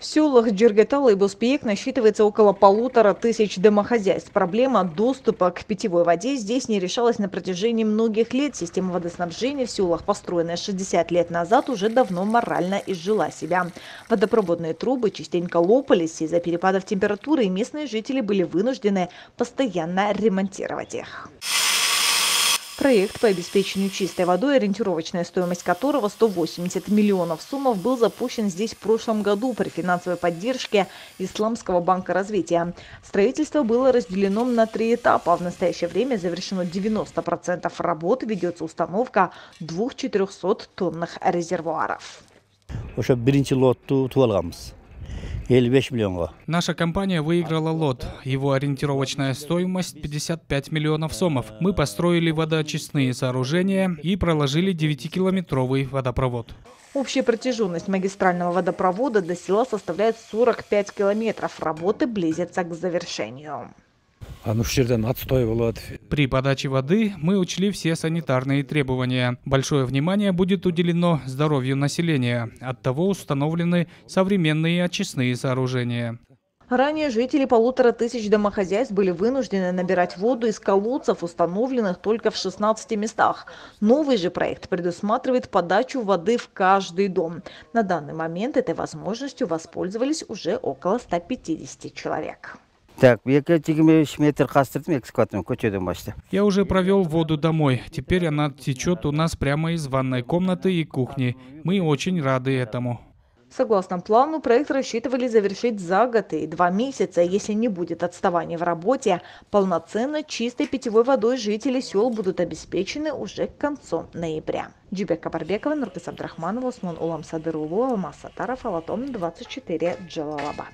В селах Джиргетал и Буспиек насчитывается около 1500 домохозяйств. Проблема доступа к питьевой воде здесь не решалась на протяжении многих лет. Система водоснабжения в селах, построенная 60 лет назад, уже давно морально изжила себя. Водопроводные трубы частенько лопались из-за перепадов температуры, и местные жители были вынуждены постоянно ремонтировать их. Проект по обеспечению чистой водой, ориентировочная стоимость которого 180 миллионов сомов, был запущен здесь в прошлом году при финансовой поддержке Исламского банка развития. Строительство было разделено на 3 этапа. В настоящее время завершено 90% работ, ведется установка 2 400-тонных резервуаров. Наша компания выиграла лот. Его ориентировочная стоимость 55 миллионов сомов. Мы построили водоочистные сооружения и проложили 9-километровый водопровод. Общая протяженность магистрального водопровода до села составляет 45 километров. Работы близятся к завершению. При подаче воды мы учли все санитарные требования. Большое внимание будет уделено здоровью населения. Оттого установлены современные очистные сооружения. Ранее жители 1500 домохозяйств были вынуждены набирать воду из колодцев, установленных только в 16 местах. Новый же проект предусматривает подачу воды в каждый дом. На данный момент этой возможностью воспользовались уже около 150 человек. Я уже провел воду домой. Теперь она течет у нас прямо из ванной комнаты и кухни. Мы очень рады этому. Согласно плану, проект рассчитывали завершить за год и 2 месяца. Если не будет отставаний в работе, полноценно чистой питьевой водой жители сел будут обеспечены уже к концу ноября. Джибек Кабарбекова, Нургиз Абдрахманова, Усман Улам Садырулу, Алмаз Сатаров, Алатом 24, Джалалабад.